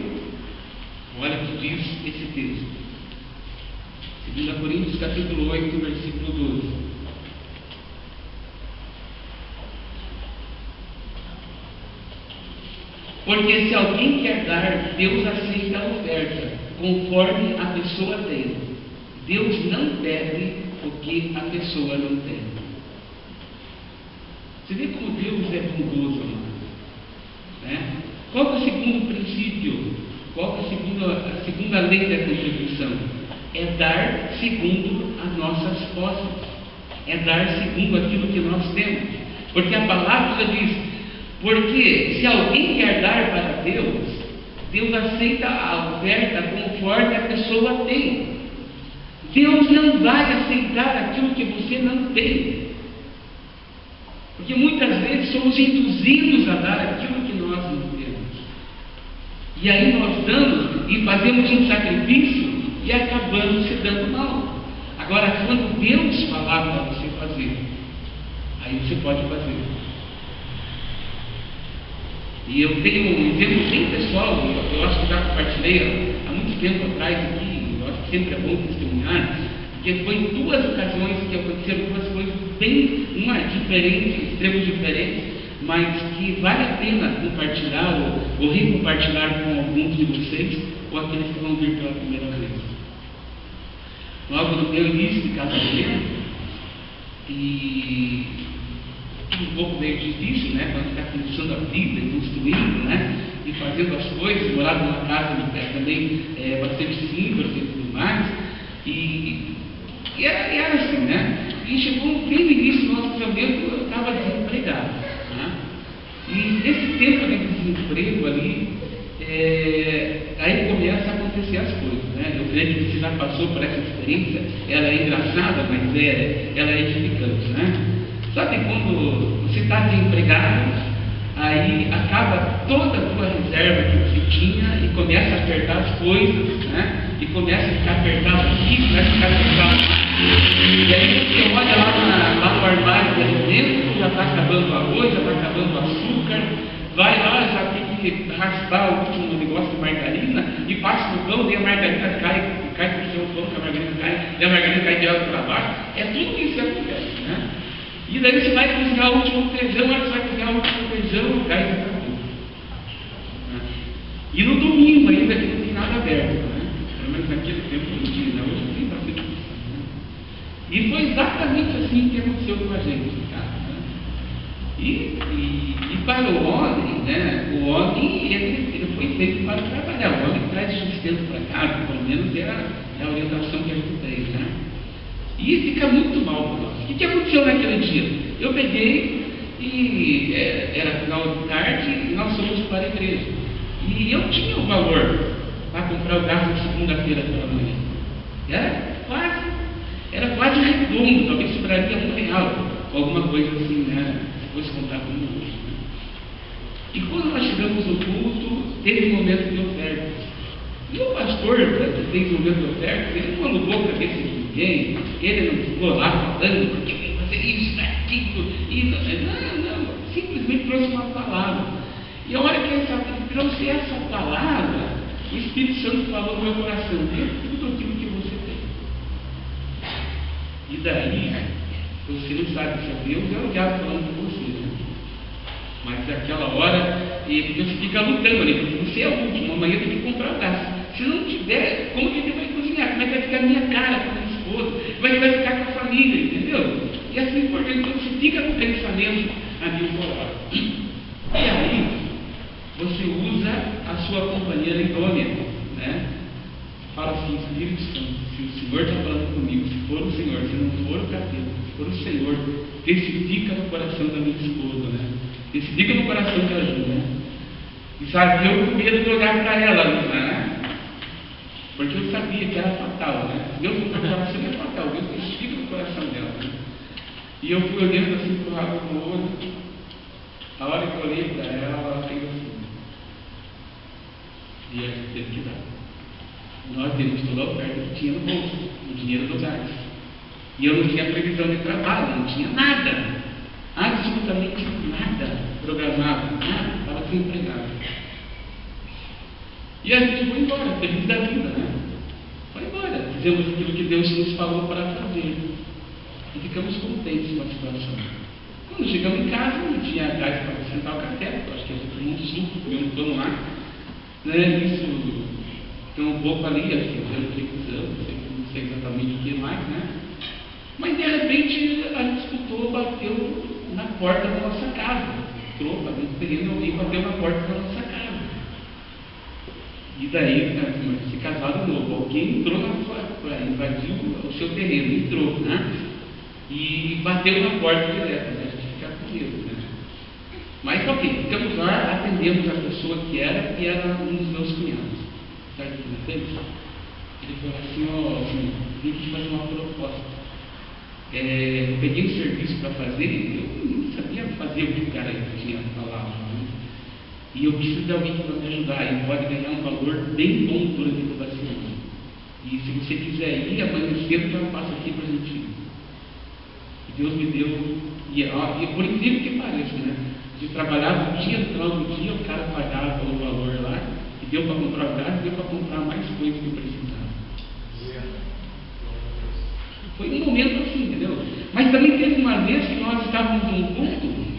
olha o que diz esse texto. 2 Coríntios capítulo 8, versículo 12. Porque se alguém quer dar, Deus aceita a oferta, conforme a pessoa tem. Deus não pede o que a pessoa não tem. Você vê como Deus é bondoso, né? Qual é o segundo princípio? Qual é a segunda lei da contribuição? É dar segundo as nossas posses. É dar segundo aquilo que nós temos. Porque a palavra já diz: porque se alguém quer dar para Deus, Deus aceita a oferta conforme a pessoa tem. Deus não vai aceitar aquilo que você não tem. Porque muitas vezes somos induzidos a dar aquilo que nós não temos. E aí nós damos e fazemos um sacrifício e acabamos se dando mal. Agora, quando Deus falar para você fazer, aí você pode fazer. E eu tenho um exemplo bem pessoal, eu acho que já compartilhei há muito tempo atrás aqui, eu acho que sempre é bom testemunhar, porque foi em 2 ocasiões que aconteceram 2 coisas bem, uma diferente, extremos diferentes, mas que vale a pena compartilhar ou recompartilhar com alguns de vocês, ou aqueles que vão vir pela primeira vez. Logo no meu início de casamento, e um pouco meio difícil, né? Quando está começando a vida, construindo, né? E fazendo as coisas, morava numa casa também bastante simples e tudo mais, e era assim, né? E chegou bem no início do nosso casamento, eu estava desempregado, né? E nesse tempo de desemprego ali, aí começa a acontecer as coisas, né? Eu creio que você já passou por essa experiência, ela é engraçada, mas ela é edificante, né? Sabe quando você está desempregado, aí acaba toda a tua reserva que você tinha e começa a apertar as coisas, né? E começa a ficar apertado aqui, começa a ficar apertado lá. E aí você olha lá no armário de alimento, já está acabando o arroz, já está acabando o açúcar, vai lá, já tem que raspar o último negócio de margarina e passa no pão, e a margarina cai do seu pão, que a margarina cai, e a margarina cai de alto para baixo. É tudo isso que acontece, né? E daí você vai cozinhar o último feijão, mas você vai cozinhar o último feijão, o gás está tudo. E no domingo ainda que não tem nada aberto, né? Pelo menos naquele tempo não tinha, né? Hoje tem bastante isso, né? E foi exatamente assim que aconteceu com a gente, cara, né? E para o homem, né? O homem, ele foi feito para trabalhar. O homem traz sustento para casa, pelo menos é a orientação que a gente tem, né? E fica muito mal para nós. O que aconteceu naquele dia? Eu peguei e era final de tarde e nós fomos para a igreja. E eu tinha o valor para comprar o gasto de segunda-feira pela manhã. Era quase redondo, talvez sobraria R$1, alguma coisa assim, né? Se fosse comprar como hoje. Né? E quando nós chegamos no culto, teve um momento de oferta. E o pastor, que fez um momento de oferta, ele não alugou a cabeça de ninguém, ele não ficou lá falando, porque tem que fazer isso, aquilo, e não, simplesmente trouxe uma palavra. E a hora que ele trouxe essa palavra, o Espírito Santo falou no meu coração: dê tudo aquilo que você tem. E daí, você não sabe se é Deus ou é o diabo falando com você, né? Mas naquela hora, porque você fica lutando ali, porque você é o último, amanhã eu tenho que comprar o gás. Se não tiver, como que ele vai cozinhar? Como é que vai ficar a minha cara com a minha esposa? Como é que vai ficar com a família, entendeu? E assim por diante, então você fica com o pensamento ali fora. E aí, você usa a sua companheira idônea, né? Fala assim, Espírito Santo, se o Senhor está falando comigo, se for o Senhor, se não for o capeta, se for o Senhor, testifica no coração da minha esposa, né? Testifica no coração da Ju, né? E sabe, eu com medo de olhar para ela, né? Porque eu sabia que era fatal, né? Deus no coração é fatal, Deus testifica no coração dela, né? E eu fui olhando assim para o rabo do olho. A hora que eu olhei para ela fez assim. E a gente teve que dar. Nós temos toda a oferta que tinha no bolso, o dinheiro do gás. E eu não tinha previsão de trabalho, não tinha nada. Absolutamente nada programado, nada, estava desempregado. E a gente foi embora, feliz da vida, né? Foi embora, fizemos aquilo que Deus nos falou para fazer. E ficamos contentes com a situação. Quando chegamos em casa, não tinha gás para sentar o café, acho que a gente tomou um suco, comeu um pão lá. Né? Isso, então um pouco ali, acho que não sei exatamente o que mais, né? Mas de repente a gente escutou, bateu na porta da nossa casa. Entrou para dentro do terreno, alguém bateu na porta da nossa casa. E daí, se casar de novo, alguém entrou invadiu o seu terreno, entrou, né? E bateu na porta direto, né? A gente fica com medo, né? Mas ok, ficamos lá, atendemos a pessoa que era um dos meus cunhados. Sabe o que ele fez? Ele falou assim, ó, vim te fazer uma proposta. Eu peguei um serviço para fazer, eu não sabia fazer o que o cara tinha falado, né? E eu preciso de alguém que vai me ajudar, e pode ganhar um valor bem bom durante toda a semana. E se você quiser ir, amanhã cedo já passo aqui para a gente ir. E Deus me deu, e por incrível que pareça, né? De trabalhar no dia, no final do dia, o cara pagava o valor lá, e deu para comprar o gás, e deu para comprar mais coisas que eu precisava. Foi um momento assim, entendeu? Mas também teve uma vez que nós estávamos num culto,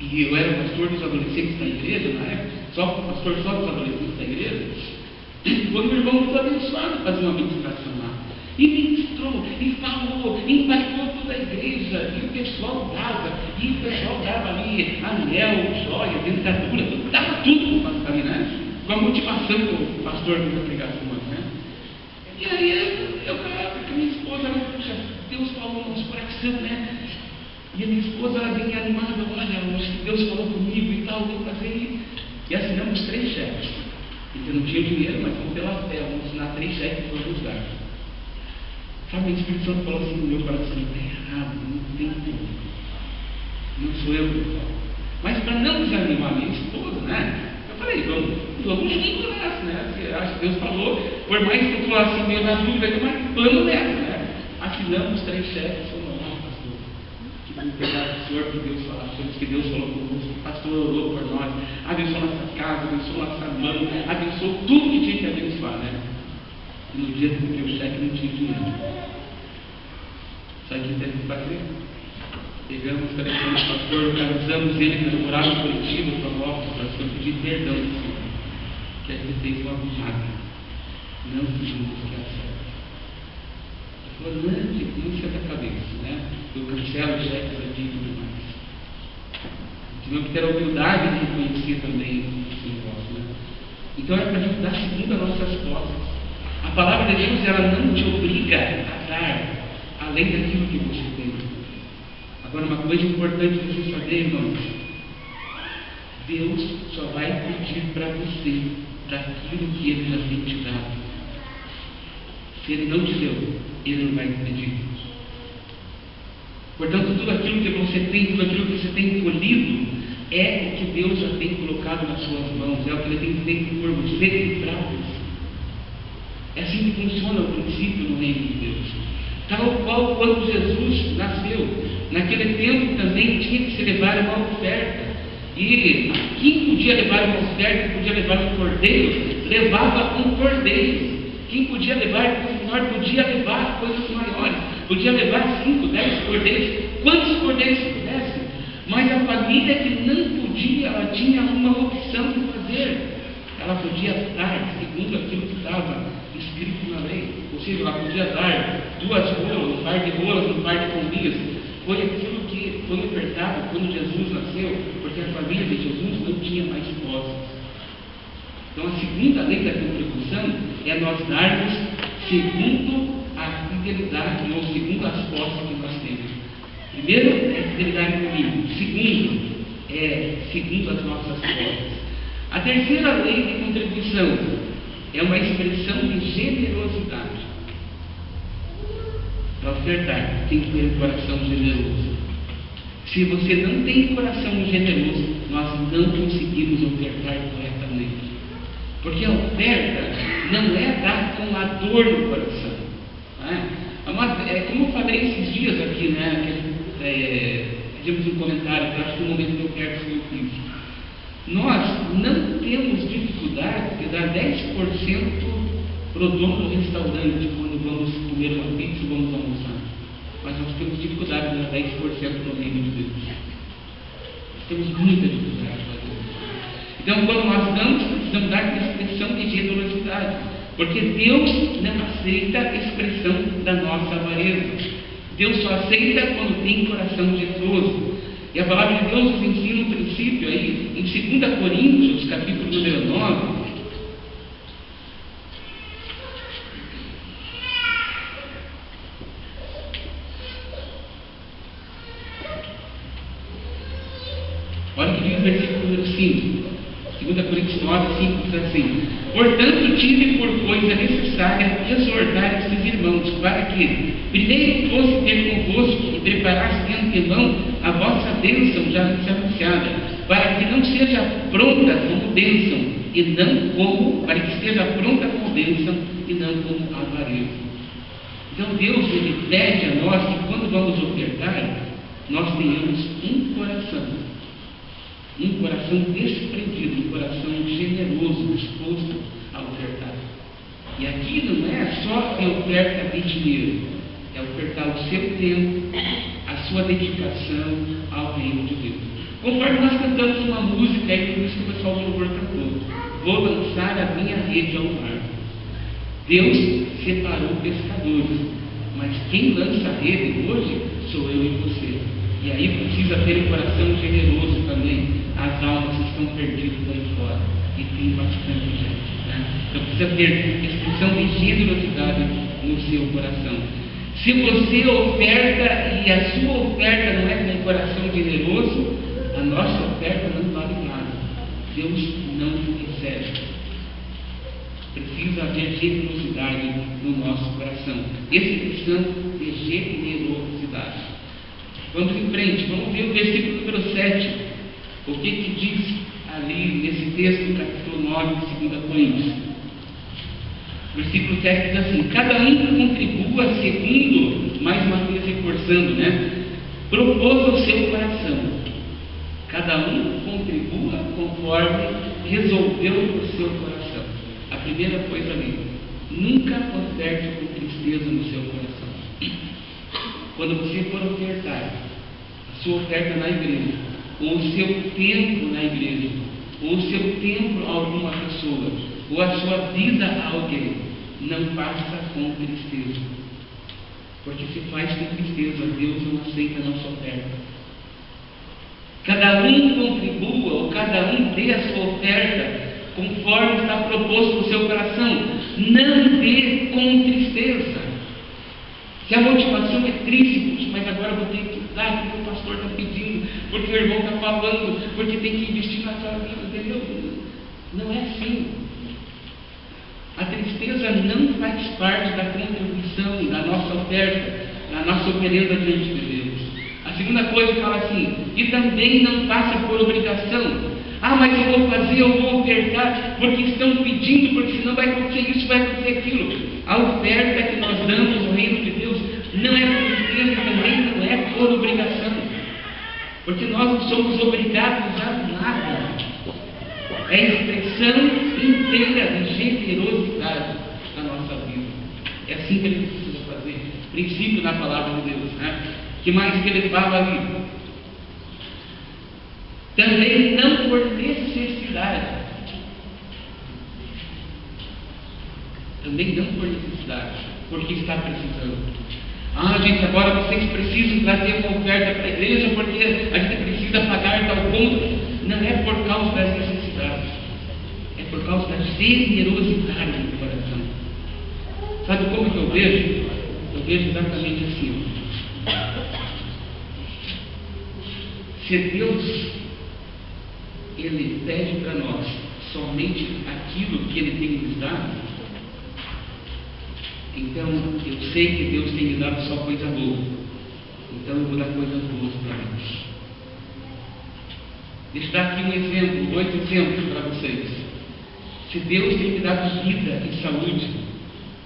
e eu era o pastor dos adolescentes da igreja, na época, pastor só dos adolescentes da igreja, e quando o irmão foi abençoado a fazer uma meditação lá. E ministrou, e falou, e impactou toda a igreja, e o pessoal dava ali anel, joia, dentadura, dava tudo para o pastor ali, né? Com a motivação que o pastor fez a pregação, né? E aí eu falava com a minha esposa, puxa, Deus falou no nosso coração, né? E a minha esposa, ela bem animada, olha, acho que Deus falou comigo e tal, vou fazer. E assinamos 3 cheques. Porque não tinha dinheiro, mas vamos pela fé, vamos assinar 3 cheques para nos dar. Sabe, o Espírito Santo falou assim no meu coração, está errado, não tem como. Não sou eu que falo. Mas para não desanimar minha esposa, né? Eu falei, vamos juntos nessa, né? Porque acho que Deus falou, por mais que eu falasse assim, meio na dúvida, mas vamos nessa, né? Assinamos 3 cheques, falou, não, pastor, que obrigado ao Senhor, que Deus falou conosco, o pastor orou por nós, abençoou nossa casa, abençoou nossa mão, abençoou tudo que tinha que abençoar, né? E no dia que eu o cheque não tinha dinheiro. Sabe o que teve que fazer? Pegamos o telefone do pastor, localizamos ele que morava em Curitiba, para pedir perdão do Senhor, que a gente fez uma burrada. Não fizemos o que era certo. Ele falou, não, não esquenta a cabeça, né? Eu cancelo os cheques aqui e tudo mais. Tivemos que ter a humildade de reconhecer também esse negócio, né? Então é para a gente dar segundo as nossas costas. A palavra de Deus, ela não te obriga a dar além daquilo que você tem. Agora, uma coisa importante você saber, irmãos, Deus só vai pedir para você daquilo que Ele já tem te dado. Se Ele não te deu, Ele não vai te pedir. Portanto, tudo aquilo que você tem, tudo aquilo que você tem colhido, é o que Deus já tem colocado nas suas mãos, é o que Ele tem feito por você e para você. É assim que funciona o princípio no reino de Deus. Tal qual quando Jesus nasceu, naquele tempo também tinha que se levar uma oferta. E quem podia levar uma oferta, quem podia levar um cordeiro, levava um cordeiro. Quem podia levar coisa menor, podia levar coisas maiores. podia levar 5, 10 cordeiros, quantos cordeiros pudesse, mas a família que não podia, ela tinha uma opção de fazer. Ela podia dar, segundo aquilo que estava escrito na lei, ou seja, ela podia dar 2 rolas, um par de rolas, um par de pombinhas. Foi aquilo que foi ofertado quando Jesus nasceu, porque a família de Jesus não tinha mais posses. Então, a segunda lei da contribuição é nós darmos segundo a fidelidade ou segundo as posses que nós temos. Primeiro é fidelidade comigo. Segundo é segundo as nossas posses. A terceira lei de contribuição é uma expressão de generosidade. Para ofertar, tem que ter um coração generoso. Se você não tem coração generoso, nós não conseguimos ofertar corretamente. Porque a oferta não é dar com a dor no coração. Como eu falei esses dias aqui, fizemos um comentário, que acho que no momento que eu quero que eu fiz. Nós não temos dificuldade de dar 10% para o dono do restaurante quando vamos comer uma pizza ou vamos almoçar. Mas nós temos dificuldade de dar 10% no reino de Deus. Nós temos muita dificuldade de fazer isso. Então, quando nós damos, precisamos dar uma expressão de generosidade, porque Deus não aceita a expressão da nossa avareza. Deus só aceita quando tem coração generoso. E a palavra de Deus nos ensina um princípio aí, em 2 Coríntios, capítulo número 9. Olha o que diz o versículo número 5. 2 Coríntios 9, 5 diz assim: portanto, tive por coisa necessária exortar esses irmãos, para que primeiro fosse ter convosco e preparasse de antemão a vossa bênção já anunciada, para que não seja pronta como bênção, e não como, para que esteja pronta como bênção, e não como avareza. Então Deus, Ele pede a nós que quando vamos ofertar, nós tenhamos um coração desprendido, um coração generoso, disposto a ofertar. E aqui não é só a oferta de dinheiro, é ofertar o seu tempo, a sua dedicação ao reino de Deus. Conforme nós cantamos uma música, é por isso que o pessoal do louvor cantou: vou lançar a minha rede ao mar. Deus separou pescadores, mas quem lança a rede hoje sou eu e você. E aí precisa ter um coração generoso também. As almas estão perdidas lá fora, e tem bastante gente, né? Então precisa ter expressão de generosidade no seu coração. Se você oferta e a sua oferta não é com um coração generoso, a nossa oferta não vale nada. Deus não recebe. Precisa haver generosidade no nosso coração. Expressão de generosidade. Vamos em frente, vamos ver o versículo número 7. O que diz ali nesse texto do capítulo 9 de 2 Coríntios? Versículo 7 diz assim: cada um que contribua segundo, mais uma vez reforçando, propôs ao seu coração. Cada um contribua conforme resolveu no seu coração. A primeira coisa ali: nunca oferte com tristeza no seu coração. Quando você for ofertar a sua oferta na igreja, ou o seu tempo na igreja, ou o seu tempo a alguma pessoa, ou a sua vida a alguém, não faça com tristeza. Porque se faz com tristeza, Deus não aceita a nossa oferta. Cada um contribua, ou cada um dê a sua oferta, conforme está proposto no seu coração. Não dê com tristeza. Se a motivação é triste, mas agora eu vou ter que dar porque o pastor está pedindo, porque o irmão está falando, porque tem que investir na sua vida, entendeu? Não é assim. A tristeza não faz parte da contribuição, da nossa oferta, da nossa oferenda diante de Deus. A segunda coisa fala assim: e também não passa por obrigação. Mas eu vou fazer, eu vou ofertar, porque estão pedindo, porque senão vai acontecer isso, vai acontecer aquilo. A oferta que nós damos no reino de Deus não é por tristeza e também não é por obrigação, porque nós não somos obrigados a nada. É a expressão inteira de generosidade da nossa vida. É assim que ele precisa fazer. princípio na palavra de Deus, né? Que mais que ele fala ali? Também não por necessidade. Também não por necessidade, porque está precisando. Gente, agora vocês precisam trazer uma oferta para a igreja porque a gente precisa pagar tal conta. Não é por causa das necessidades, é por causa da generosidade do coração. Sabe como que eu vejo? Eu vejo exatamente assim. Se Deus, Ele pede para nós somente aquilo que Ele tem nos dado, então eu sei que Deus tem me dado só coisa boa. Então eu vou dar coisas boas para nós. Deixa eu dar aqui um exemplo, 8 exemplos para vocês. Se Deus tem me dado vida e saúde,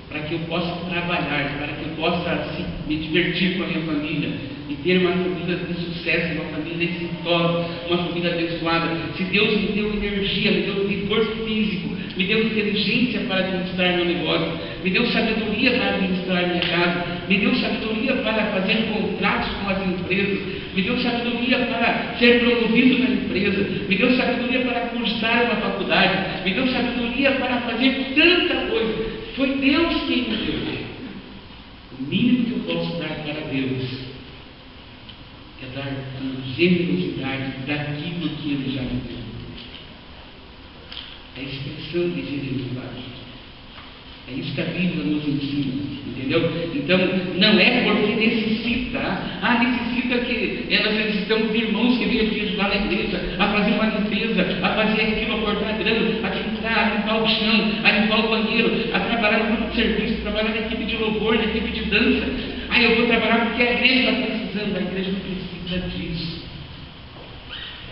para que eu possa trabalhar, para que eu possa me divertir com a minha família e ter uma família de sucesso, uma família exitosa, uma família abençoada. Se Deus me deu energia, me deu vigor físico, me deu inteligência para administrar meu negócio, me deu sabedoria para administrar minha casa, me deu sabedoria para fazer contratos com as empresas, me deu sabedoria para ser promovido na empresa, me deu sabedoria para cursar uma faculdade, me deu sabedoria para fazer tanta coisa. Foi Deus quem me deu. O mínimo que eu posso dar para Deus é dar com generosidade daquilo que Ele já me deu. É a expressão de generosidade. É isso que a Bíblia nos ensina, entendeu? Então, não é porque necessita. Necessita que nós necessitamos de irmãos que venham aqui ajudar na igreja, a fazer uma limpeza, a fazer aquilo, a cortar grama, a limpar o chão, a limpar o banheiro, a trabalhar no grupo de serviço, trabalhar na equipe de louvor, na equipe de dança. Eu vou trabalhar porque a igreja está precisando. A igreja não precisa disso.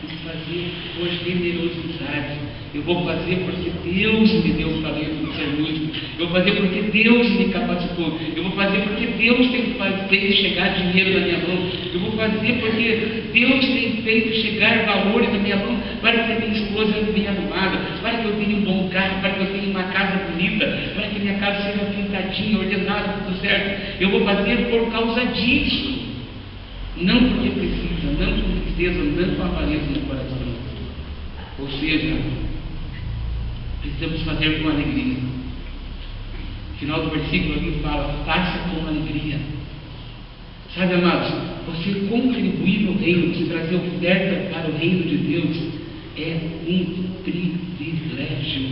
Tem que fazer por generosidade. Eu vou fazer porque Deus me deu o talento de ser músico. Eu vou fazer porque Deus me capacitou. Eu vou fazer porque Deus tem feito chegar dinheiro na minha mão. Eu vou fazer porque Deus tem feito chegar valores na minha mão para que a minha esposa venha arrumada, para que eu tenha um bom carro, para que eu tenha uma casa bonita, para que minha casa seja pintadinha, ordenada, tudo certo. Eu vou fazer por causa disso. Não porque precisa, não com tristeza, não com avareza no coração. Ou seja, precisamos fazer com alegria. No final do versículo ali fala, faça com alegria. Sabe, amados, você contribuir no reino, você trazer oferta para o reino de Deus, é um privilégio.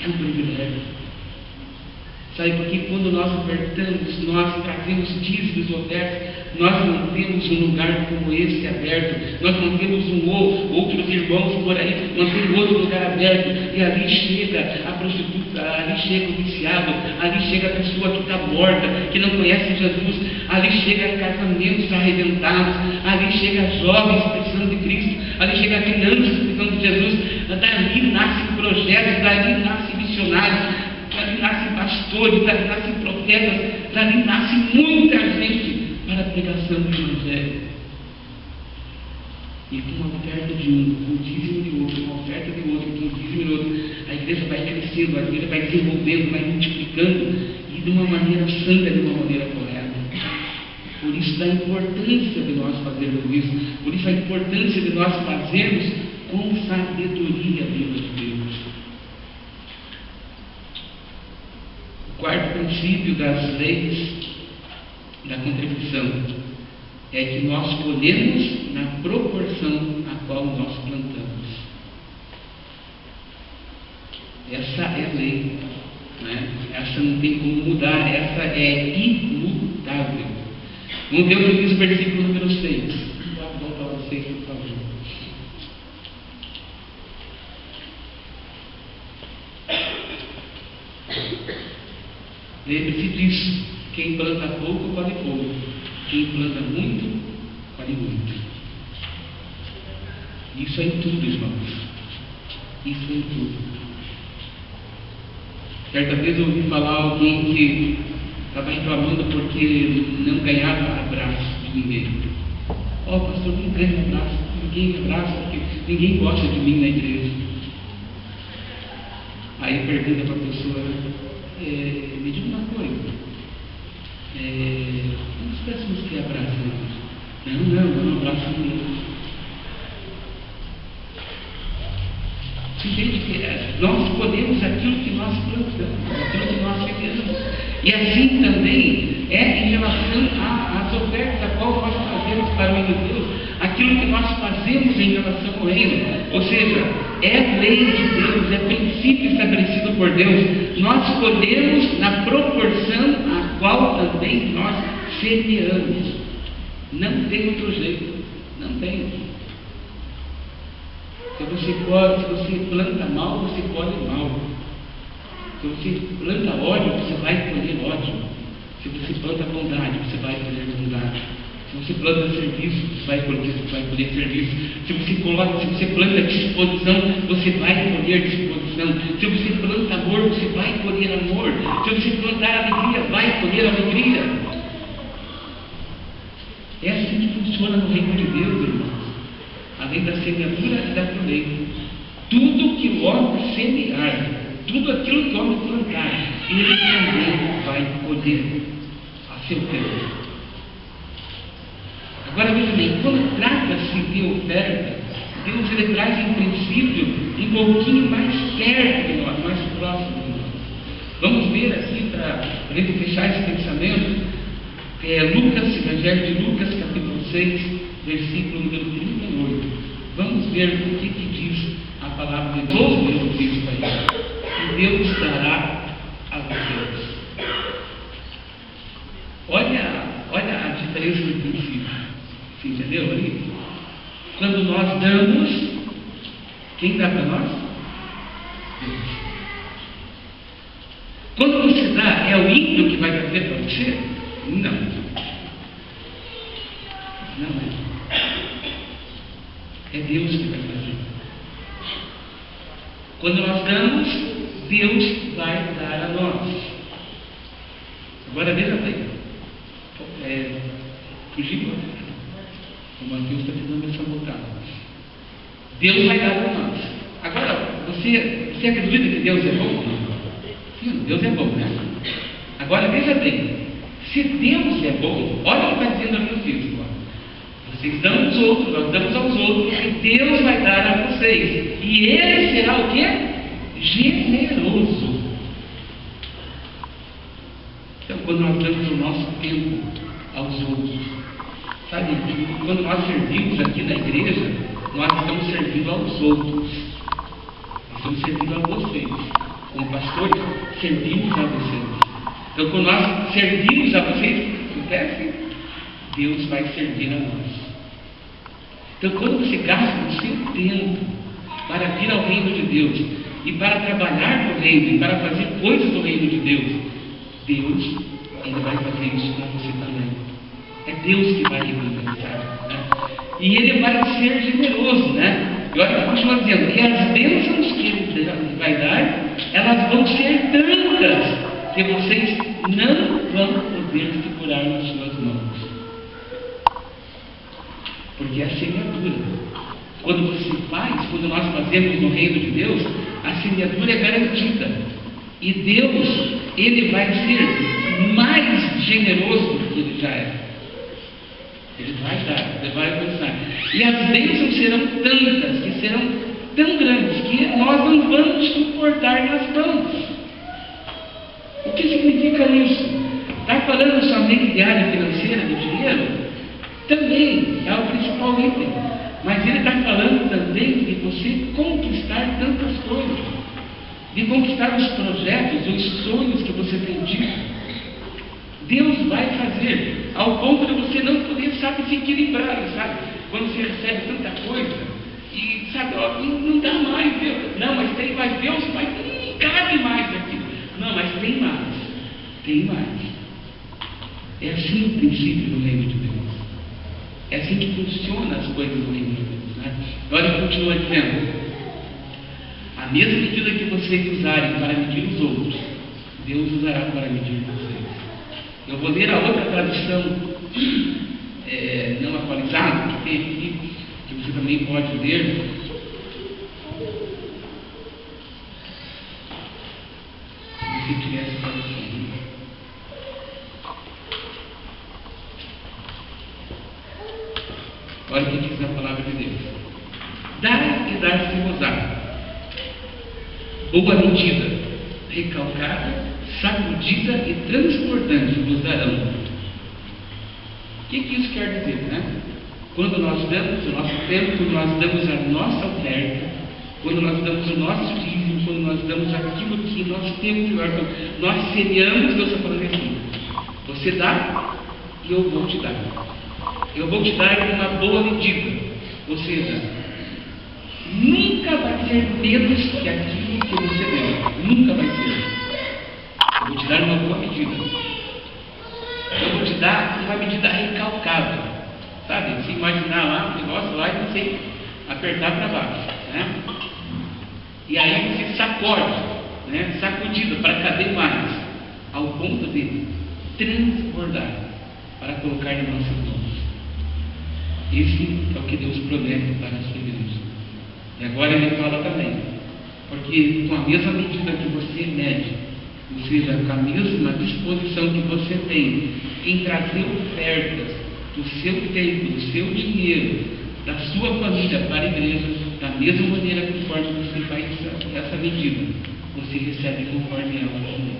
É um privilégio. Sabe, porque quando nós ofertamos, nós trazemos dízimos e ofertas, nós não temos um lugar como esse aberto, nós não temos outros irmãos por aí, nós temos outro lugar aberto, e ali chega a prostituta, ali chega o viciado, ali chega a pessoa que está morta, que não conhece Jesus, ali chega casamentos arrebentados, ali chega jovens precisando de Cristo, ali chega crianças precisando de Jesus, dali nascem projetos, dali nascem missionários, dali nascem pastores, dali nascem profetas, dali nasce muita gente para a pregação do Evangelho. E com uma oferta de um, com um dízimo de outro, uma oferta de outro, com um dízimo de outro, a igreja vai crescendo, a igreja vai desenvolvendo, vai multiplicando, e de uma maneira santa, de uma maneira correta. Por isso a importância de nós fazermos isso, por isso a importância de nós fazermos com sabedoria diante de Deus. O quarto princípio das leis da contribuição é que nós colhemos na proporção a qual nós plantamos. Essa é a lei, né? Essa não tem como mudar, essa é imutável. Vamos ver o que diz o versículo número 6. Pode voltar para vocês, por favor. Lembre-se disso. Quem planta pouco, colhe pouco. Quem planta muito, colhe muito. Isso é em tudo, irmãos. Isso é em tudo. Certa vez eu ouvi falar alguém que estava reclamando porque não ganhava abraço de ninguém. Pastor, não ganha abraço. Ninguém me abraça porque ninguém gosta de mim na igreja. Aí pergunta para a pessoa, me diga uma coisa. Nós péssamos que abraçamos. Não abraço ninguém. Você entende que nós podemos aquilo que nós plantamos, aquilo que nós semeamos. E assim também é em relação às ofertas a qual nós fazemos para o reino de Deus, aquilo que nós fazemos em relação ao reino. Ou seja, é lei de Deus, é princípio estabelecido por Deus. Nós colhemos na proporção a qual também nós semeamos. Não tem outro jeito, não tem. Se você planta mal, você colhe mal. Se você planta ódio, você vai colher ódio. Se você planta bondade, você vai colher bondade. Se você planta serviço, você vai colher serviço. Se você planta disposição, você vai colher disposição. Se você planta amor, você vai colher amor. Se você plantar alegria, vai colher alegria. É assim que funciona no reino de Deus, irmãos. Além da semeadura e da colheita. Tudo que o homem semear, tudo aquilo que o homem plantar, ele também vai colher a seu tempo. Agora veja bem, quando trata-se de oferta, Deus ele traz em princípio um pouquinho mais perto de nós, mais próximo de nós. Vamos ver aqui, para a gente fechar esse pensamento, Lucas, Evangelho de Lucas, capítulo 6, versículo número 38. Vamos ver o que diz a palavra de Deus. Deus diz para ele: que Deus dará a vocês. Olha a diferença do princípio. Você entendeu ali? Quando nós damos, quem dá para nós? Deus. Quando você dá, é o ímpio que vai trazer para você? Não é. É Deus que vai fazer. Quando nós damos, Deus vai dar a nós. Agora veja bem. Fugiu. O Mateus está tentando me sabotar. Deus vai dar a nós. Agora, você acredita que Deus é bom? Sim, Deus é bom, né? Agora veja bem. Se Deus é bom, olha o que está dizendo aqui no texto. Vocês dão aos outros, nós damos aos outros, e Deus vai dar a vocês. E Ele será o quê? Generoso. Então, quando nós damos o nosso tempo aos outros, sabe, quando nós servimos aqui na igreja, nós estamos servindo aos outros. Nós estamos servindo a vocês. Como pastores, servimos a vocês. Então, quando nós servimos a vocês, acontece, Deus vai servir a nós. Então, quando você gasta o seu tempo para vir ao reino de Deus e para trabalhar no reino e para fazer coisas do reino de Deus, Deus, Ele vai fazer isso com você também. É Deus que vai recompensar, né? E Ele vai ser generoso, né? E olha, continua dizendo, e as bênçãos que Ele vai dar, elas vão ser tantas que vocês não vão poder segurar nas suas mãos. Porque é a semeadura. Quando nós fazemos no reino de Deus, a semeadura é garantida. E Deus, Ele vai ser mais generoso do que Ele já é. Ele vai dar, Ele vai alcançar. E as bênçãos serão tantas, que serão tão grandes, que nós não vamos suportar nas mãos. O que significa isso? Está falando somente de área financeira, do dinheiro? Também é o principal item. Mas ele está falando também de você conquistar tantas coisas. De conquistar os projetos, os sonhos que você tem tido. Deus vai fazer, ao ponto de você não poder, sabe, se equilibrar, sabe? Quando você recebe tanta coisa, e sabe, ó, não dá mais, Deus. Não, mas tem mais, Deus, mas não cabe mais aqui. Não, mas tem mais. Tem mais. É assim o princípio do reino de Deus. É assim que funcionam as coisas do reino de Deus, né? Agora ele continua dizendo: a mesma medida que vocês usarem para medir os outros, Deus usará para medir vocês. Eu vou ler a outra tradução não atualizada que tem aqui, que você também pode ler. Se você tivesse tradução. Olha o que diz a palavra de Deus: dai e dar-se-vos-á. Boa medida, recalcada, sacudida e transbordante vos darão. O que isso quer dizer, né? Quando nós damos o nosso tempo, quando nós damos a nossa oferta, quando nós damos o nosso dízimo, quando nós damos aquilo que nós temos, nós semeamos, Deus está falando assim: você dá e eu vou te dar. Eu vou te dar em uma boa medida. Ou seja, nunca vai ser menos que aquilo que você deu. Nunca vai ser. Eu vou te dar uma boa medida. Eu vou te dar uma medida recalcada. Sabe? Se imaginar lá um negócio lá e você apertar para baixo, né? E aí você sacode, né? Sacudida para caber mais, ao ponto de transbordar, para colocar em nossas mãos. Esse é o que Deus promete para a sua igreja. E agora ele fala também, porque com a mesma medida que você mede, ou seja, com a mesma disposição que você tem em trazer ofertas do seu tempo, do seu dinheiro, da sua família para a igreja, da mesma maneira conforme você faz essa medida, você recebe conforme ela também.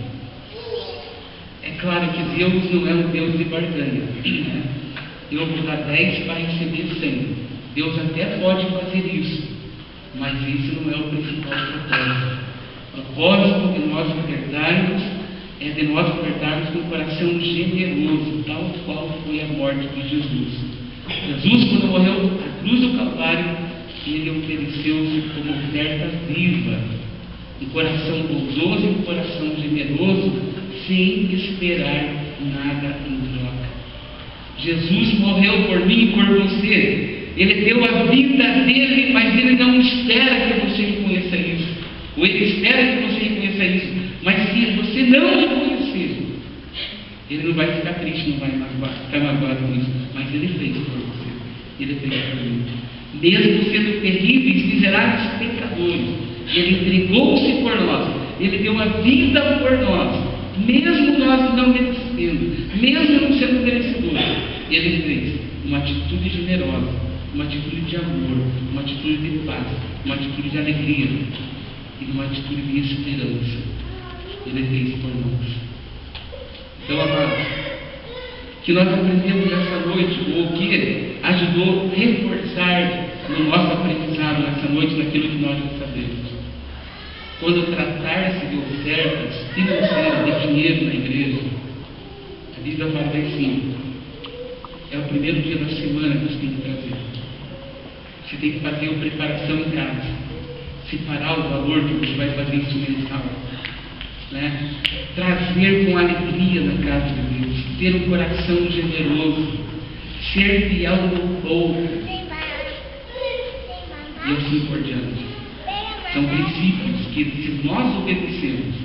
É claro que Deus não é um Deus de barganha, né? Eu vou dar 10 para receber 100. Deus até pode fazer isso, mas isso não é o principal propósito. O propósito de nós ofertarmos é de nós ofertarmos com um coração generoso, tal qual foi a morte de Jesus. Jesus, quando morreu na cruz do Calvário, ele ofereceu-se como oferta viva, um coração bondoso e um coração generoso, sem esperar nada em troca. Jesus morreu por mim e por você. Ele deu a vida dele, mas ele não espera que você reconheça isso. Ou ele espera que você reconheça isso. Mas se você não reconhecer, ele não vai ficar triste, não vai ficar magoado com isso. Mas ele fez por você. Ele fez por mim. Mesmo sendo terríveis, miseráveis pecadores, ele entregou-se por nós. Ele deu a vida por nós. Mesmo nós não merecendo, mesmo não sendo merecedores, ele fez uma atitude generosa, uma atitude de amor, uma atitude de paz, uma atitude de alegria e uma atitude de esperança. Ele fez por nós. Então, amados, que nós aprendemos nessa noite, ou que ajudou a reforçar no nosso aprendizado nessa noite, naquilo que nós já sabemos. Quando tratar-se de ofertas financeiras, de dinheiro na igreja, a Bíblia fala assim: é o primeiro dia da semana que você tem que trazer. Você tem que fazer a preparação em casa, separar o valor que você vai fazer isso mensal, né? Trazer com alegria na casa de Deus, ter um coração generoso, ser fiel no pouco, e assim por diante. São princípios que, se nós obedecermos,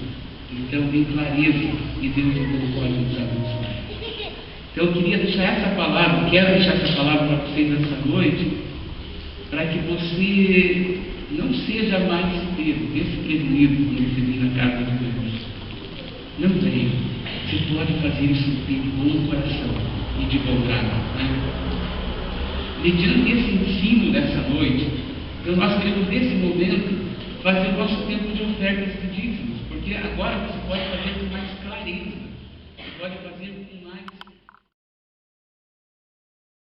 então vem clareza e Deus então pode nos abençoar. Então eu queria deixar essa palavra, quero deixar essa palavra para vocês nessa noite, para que você não seja mais desprevenido quando você vem na casa de Deus. Não venha. Você pode fazer isso de bom coração e de bom grado, né? Mediante esse ensino dessa noite, então nós queremos nesse momento fazer o nosso tempo de ofertas e dízimos, porque agora você pode fazer com